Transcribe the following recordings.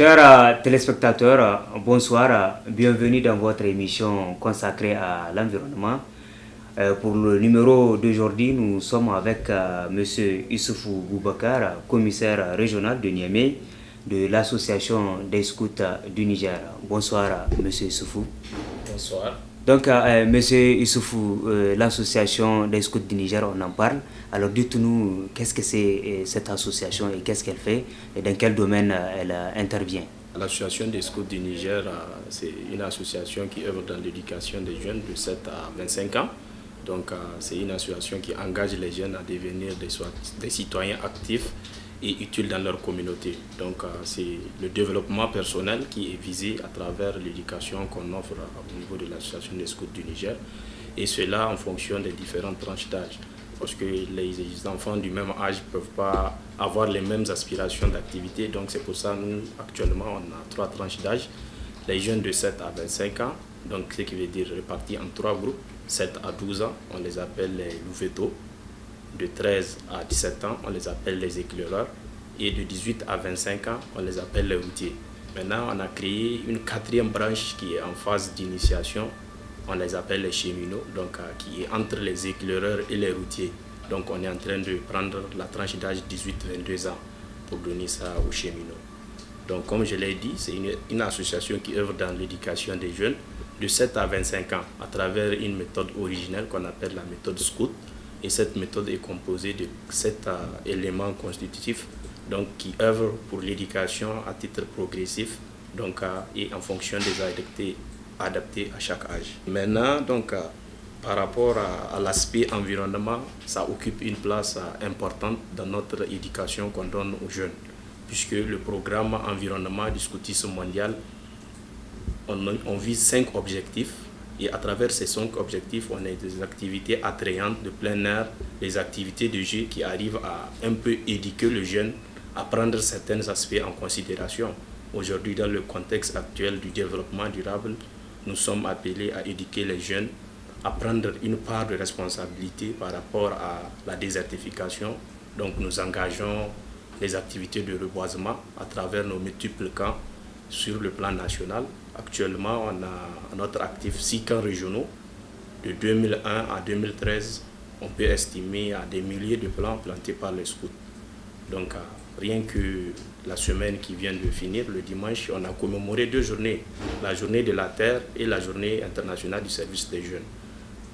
Chers téléspectateurs, bonsoir, bienvenue dans votre émission consacrée à l'environnement. Pour le numéro d'aujourd'hui, nous sommes avec M. Issoufou Boubacar, commissaire régional de Niamey de l'association des scouts du Niger. Bonsoir, M. Issoufou. Bonsoir. Donc, M. Issoufou, l'association des scouts du Niger, on en parle. Alors, dites-nous, qu'est-ce que c'est cette association et qu'est-ce qu'elle fait et dans quel domaine elle intervient? L'association des scouts du Niger, c'est une association qui œuvre dans l'éducation des jeunes de 7 à 25 ans. Donc, c'est une association qui engage les jeunes à devenir des citoyens actifs et utiles dans leur communauté. Donc, c'est le développement personnel qui est visé à travers l'éducation qu'on offre au niveau de l'association des scouts du Niger. Et cela en fonction des différentes tranches d'âge. Parce que les enfants du même âge ne peuvent pas avoir les mêmes aspirations d'activité. Donc, c'est pour ça que nous, actuellement, on a 3 tranches d'âge. Les jeunes de 7 à 25 ans, donc ce qui veut dire répartis en 3 groupes. 7 à 12 ans, on les appelle les louveteaux. De 13 à 17 ans, on les appelle les éclaireurs. Et de 18 à 25 ans, on les appelle les routiers. Maintenant, on a créé une 4e branche qui est en phase d'initiation. On les appelle les cheminots, donc qui est entre les éclaireurs et les routiers. Donc on est en train de prendre la tranche d'âge 18-22 ans pour donner ça aux cheminots. Donc comme je l'ai dit, c'est une association qui œuvre dans l'éducation des jeunes de 7 à 25 ans à travers une méthode originelle qu'on appelle la méthode scout. Et cette méthode est composée de 7 éléments constitutifs donc, qui œuvrent pour l'éducation à titre progressif donc, et en fonction des adaptés à chaque âge. Maintenant, donc, par rapport à l'aspect environnement, ça occupe une place importante dans notre éducation qu'on donne aux jeunes, puisque le programme environnement du scoutisme mondial, on vise 5 objectifs, et à travers ces 5 objectifs, on a des activités attrayantes de plein air, des activités de jeu qui arrivent à un peu éduquer le jeune à prendre certains aspects en considération. Aujourd'hui, dans le contexte actuel du développement durable, nous sommes appelés à éduquer les jeunes, à prendre une part de responsabilité par rapport à la désertification. Donc nous engageons les activités de reboisement à travers nos multiples camps sur le plan national. Actuellement, on a à notre actif 6 camps régionaux. De 2001 à 2013, on peut estimer à des milliers de plants plantés par les scouts. Donc rien que la semaine qui vient de finir, le dimanche, on a commémoré 2 journées, la journée de la Terre et la journée internationale du service des jeunes.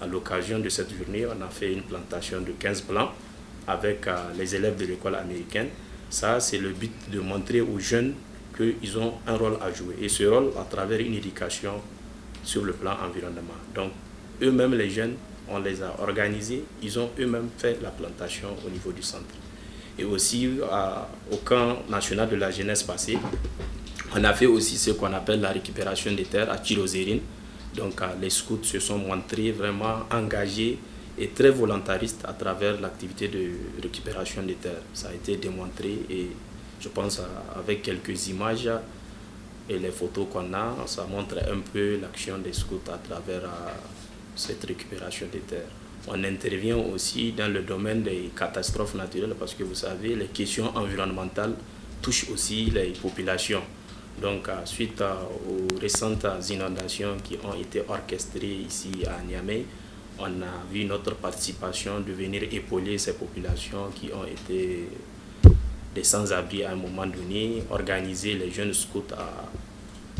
À l'occasion de cette journée, on a fait une plantation de 15 plants avec les élèves de l'école américaine. Ça, c'est le but de montrer aux jeunes qu'ils ont un rôle à jouer. Et ce rôle à travers une éducation sur le plan environnement. Donc, eux-mêmes, les jeunes, on les a organisés, ils ont eux-mêmes fait la plantation au niveau du centre. Et aussi au camp national de la jeunesse passée, on a fait aussi ce qu'on appelle la récupération des terres à Tirozérine. Donc les scouts se sont montrés vraiment engagés et très volontaristes à travers l'activité de récupération des terres. Ça a été démontré et je pense avec quelques images et les photos qu'on a, ça montre un peu l'action des scouts à travers cette récupération des terres. On intervient aussi dans le domaine des catastrophes naturelles parce que vous savez, les questions environnementales touchent aussi les populations. Donc, suite aux récentes inondations qui ont été orchestrées ici à Niamey, on a vu notre participation de venir épauler ces populations qui ont été des sans-abri à un moment donné, organiser les jeunes scouts à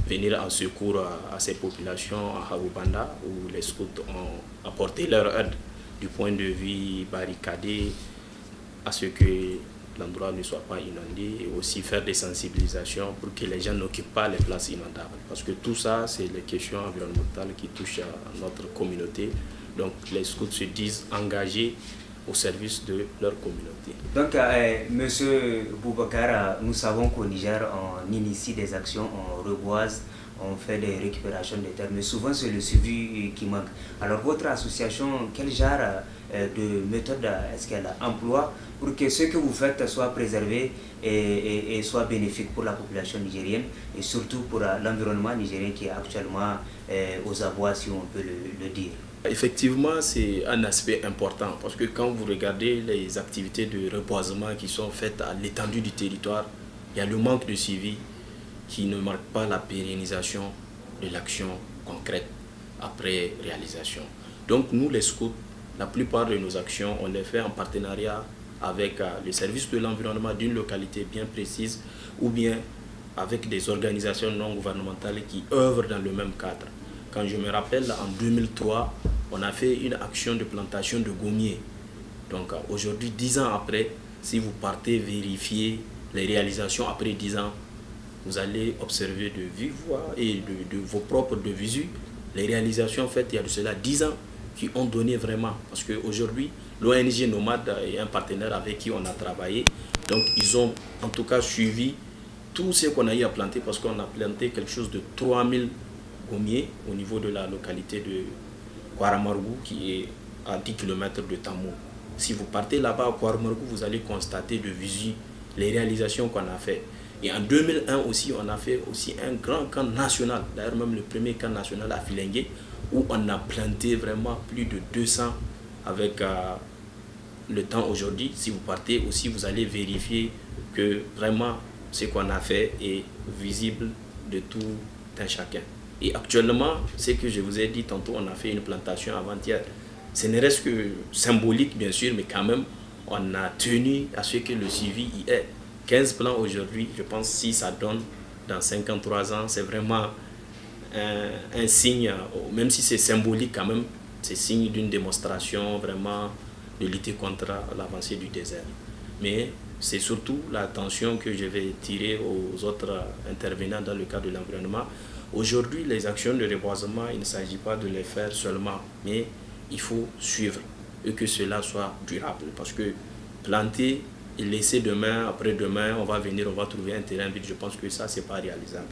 venir en secours à ces populations à Haroubanda où les scouts ont apporté leur aide du point de vue barricadé à ce que l'endroit ne soit pas inondé et aussi faire des sensibilisations pour que les gens n'occupent pas les places inondables. Parce que tout ça, c'est les questions environnementales qui touchent à notre communauté. Donc les scouts se disent engagés au service de leur communauté. Donc, Monsieur Boubacar, nous savons qu'au Niger, on initie des actions, on reboise, on fait des récupérations de terres, mais souvent c'est le suivi qui manque. Alors, votre association, quel genre de méthode est-ce qu'elle emploie pour que ce que vous faites soit préservé et soit bénéfique pour la population nigérienne et surtout pour l'environnement nigérien qui est actuellement aux abois, si on peut le dire? Effectivement, c'est un aspect important parce que quand vous regardez les activités de reboisement qui sont faites à l'étendue du territoire, il y a le manque de suivi qui ne marque pas la pérennisation de l'action concrète après réalisation. Donc nous les scouts, la plupart de nos actions, on les fait en partenariat avec le service de l'environnement d'une localité bien précise ou bien avec des organisations non gouvernementales qui œuvrent dans le même cadre. Quand je me rappelle, en 2003, on a fait une action de plantation de gommiers. Donc aujourd'hui, 10 ans après, si vous partez vérifier les réalisations après 10 ans, vous allez observer de vive voix et de vos propres de visu les réalisations faites il y a de cela 10 ans qui ont donné vraiment. Parce qu'aujourd'hui, l'ONG Nomade est un partenaire avec qui on a travaillé. Donc ils ont en tout cas suivi tout ce qu'on a eu à planter parce qu'on a planté quelque chose de 3000 gommiers au niveau de la localité de Kouaramargou qui est à 10 km de Tamou. Si vous partez là-bas à Kouaramargou, vous allez constater de visu les réalisations qu'on a fait. Et en 2001 aussi, on a fait aussi un grand camp national, d'ailleurs même le premier camp national à Filengue, où on a planté vraiment plus de 200 avec le temps aujourd'hui. Si vous partez aussi, vous allez vérifier que vraiment ce qu'on a fait est visible de tout un chacun. Et actuellement, ce que je vous ai dit tantôt, on a fait une plantation avant-hier. Ce ne reste que symbolique bien sûr, mais quand même, on a tenu à ce que le suivi y est. 15 plans aujourd'hui, je pense si ça donne dans 53 ans, c'est vraiment un signe, même si c'est symbolique quand même, c'est signe d'une démonstration vraiment de lutter contre l'avancée du désert. Mais c'est surtout l'attention que je vais tirer aux autres intervenants dans le cadre de l'environnement. Aujourd'hui, les actions de reboisement, il ne s'agit pas de les faire seulement, mais il faut suivre et que cela soit durable. Parce que planter et laisser demain, après-demain, on va venir, on va trouver un terrain vide, je pense que ça, ce n'est pas réalisable.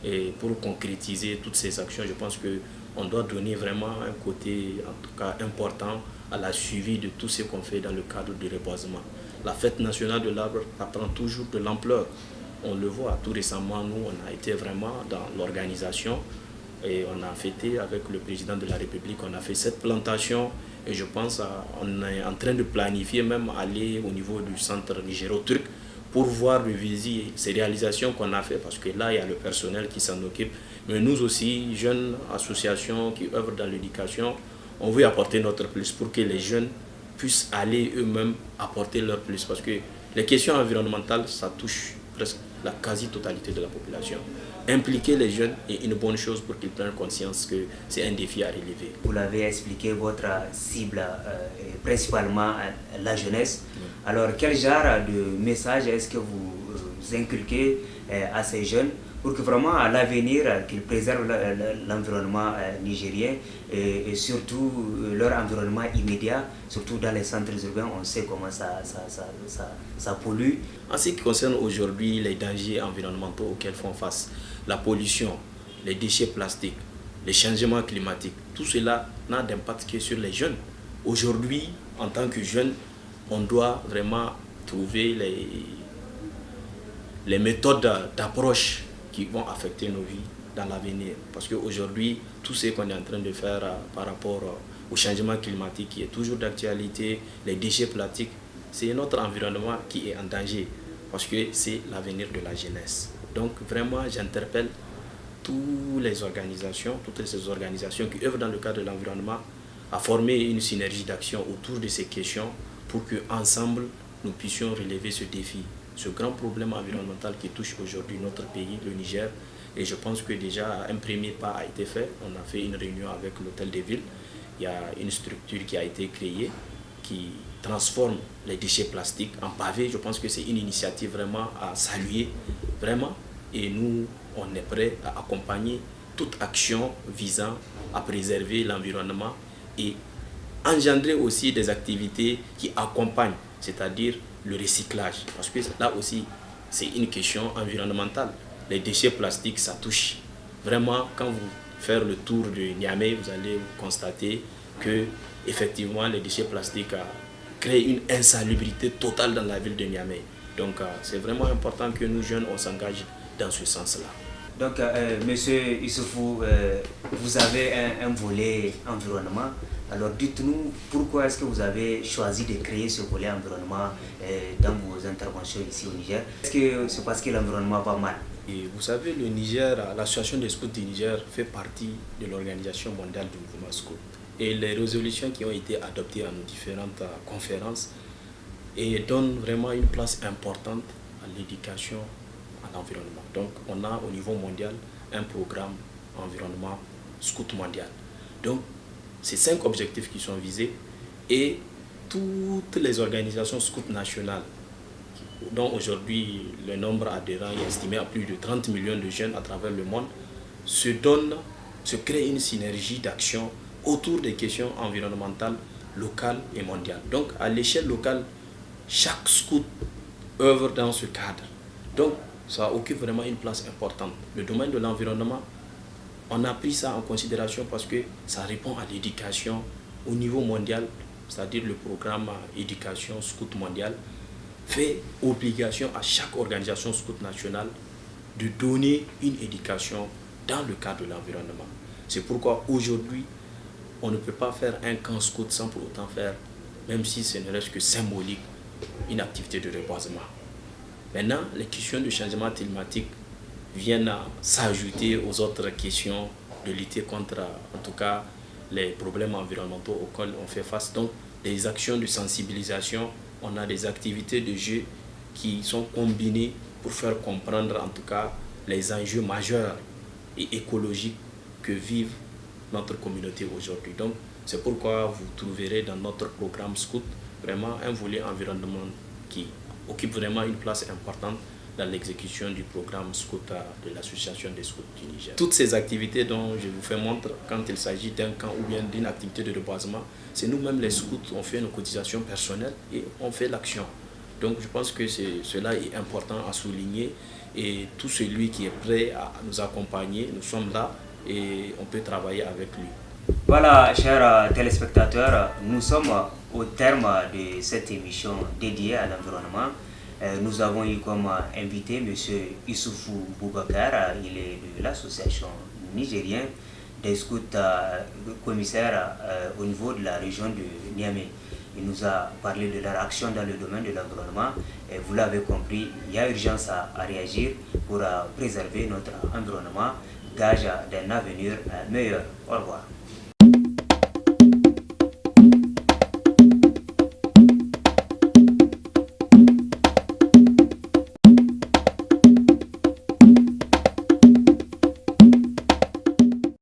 Et pour concrétiser toutes ces actions, je pense qu'on doit donner vraiment un côté, en tout cas important, à la suivi de tout ce qu'on fait dans le cadre du reboisement. La fête nationale de l'arbre prend toujours de l'ampleur. On le voit, tout récemment, nous, on a été vraiment dans l'organisation et on a fêté avec le président de la République, on a fait cette plantation et je pense qu'on est en train de planifier même aller au niveau du centre nigéro-turc pour voir, revisiter ces réalisations qu'on a fait parce que là, il y a le personnel qui s'en occupe. Mais nous aussi, jeunes associations qui œuvrent dans l'éducation, on veut apporter notre plus pour que les jeunes puissent aller eux-mêmes apporter leur plus. Parce que les questions environnementales, ça touche presque la quasi-totalité de la population. Impliquer les jeunes est une bonne chose pour qu'ils prennent conscience que c'est un défi à relever. Vous l'avez expliqué, votre cible est principalement la jeunesse. Alors, quel genre de message est-ce que vous inculquez à ces jeunes pour que vraiment à l'avenir, qu'ils préservent l'environnement nigérien et surtout leur environnement immédiat, surtout dans les centres urbains, on sait comment ça pollue. En ce qui concerne aujourd'hui les dangers environnementaux auxquels font face, la pollution, les déchets plastiques, les changements climatiques, tout cela n'a d'impact que sur les jeunes. Aujourd'hui, en tant que jeunes, on doit vraiment trouver les méthodes d'approche qui vont affecter nos vies dans l'avenir. Parce qu'aujourd'hui, tout ce qu'on est en train de faire par rapport au changement climatique qui est toujours d'actualité, les déchets plastiques, c'est notre environnement qui est en danger parce que c'est l'avenir de la jeunesse. Donc vraiment, j'interpelle toutes ces organisations qui œuvrent dans le cadre de l'environnement à former une synergie d'action autour de ces questions pour qu'ensemble, nous puissions relever ce défi, ce grand problème environnemental qui touche aujourd'hui notre pays, le Niger. Et je pense que déjà un premier pas a été fait. On a fait une réunion avec l'Hôtel des Villes. Il y a une structure qui a été créée qui transforme les déchets plastiques en pavés. Je pense que c'est une initiative vraiment à saluer, vraiment. Et nous, on est prêts à accompagner toute action visant à préserver l'environnement et engendrer aussi des activités qui accompagnent, c'est-à-dire le recyclage. Parce que là aussi, c'est une question environnementale. Les déchets plastiques, ça touche. Vraiment, quand vous faites le tour de Niamey, vous allez constater que effectivement, les déchets plastiques créent une insalubrité totale dans la ville de Niamey. Donc, c'est vraiment important que nous, jeunes, on s'engage dans ce sens-là. Donc, monsieur Issoufou, vous avez un volet environnement. Alors, dites-nous pourquoi est-ce que vous avez choisi de créer ce volet environnement dans vos interventions ici au Niger? Est-ce que c'est parce que l'environnement va mal? Et vous savez, le Niger, l'association des scouts du Niger fait partie de l'Organisation mondiale du mouvement scout. Et les résolutions qui ont été adoptées à nos différentes conférences et donnent vraiment une place importante à l'éducation à l'environnement. Donc on a au niveau mondial un programme environnement scout mondial. Donc c'est 5 objectifs qui sont visés et toutes les organisations scouts nationales dont aujourd'hui le nombre adhérents est estimé à plus de 30 millions de jeunes à travers le monde, se crée une synergie d'action autour des questions environnementales, locales et mondiales. Donc à l'échelle locale, chaque scout œuvre dans ce cadre. Donc ça occupe vraiment une place importante. Le domaine de l'environnement, on a pris ça en considération parce que ça répond à l'éducation au niveau mondial, c'est-à-dire le programme éducation scout mondial fait obligation à chaque organisation scout nationale de donner une éducation dans le cadre de l'environnement. C'est pourquoi aujourd'hui, on ne peut pas faire un camp scout sans pour autant faire, même si ce ne reste que symbolique, une activité de reboisement. Maintenant, les questions de changement climatique viennent s'ajouter aux autres questions de lutter contre, en tout cas, les problèmes environnementaux auxquels on fait face. Donc, des actions de sensibilisation, on a des activités de jeu qui sont combinées pour faire comprendre, en tout cas, les enjeux majeurs et écologiques que vivent notre communauté aujourd'hui. Donc, c'est pourquoi vous trouverez dans notre programme Scout vraiment un volet environnement qui occupe vraiment une place importante dans l'exécution du programme Scout de l'Association des Scouts du Niger. Toutes ces activités dont je vous fais montre, quand il s'agit d'un camp ou bien d'une activité de reboisement, c'est nous-mêmes les scouts, on fait nos cotisations personnelles et on fait l'action. Donc je pense que cela est important à souligner et tout celui qui est prêt à nous accompagner, nous sommes là et on peut travailler avec lui. Voilà, chers téléspectateurs, nous sommes au terme de cette émission dédiée à l'environnement. Nous avons eu comme invité M. Issoufou Boubacar, il est de l'association nigérienne des scouts commissaires au niveau de la région de Niamey. Il nous a parlé de leur action dans le domaine de l'environnement. Et vous l'avez compris, il y a urgence à réagir pour préserver notre environnement, gage d'un avenir meilleur. Au revoir.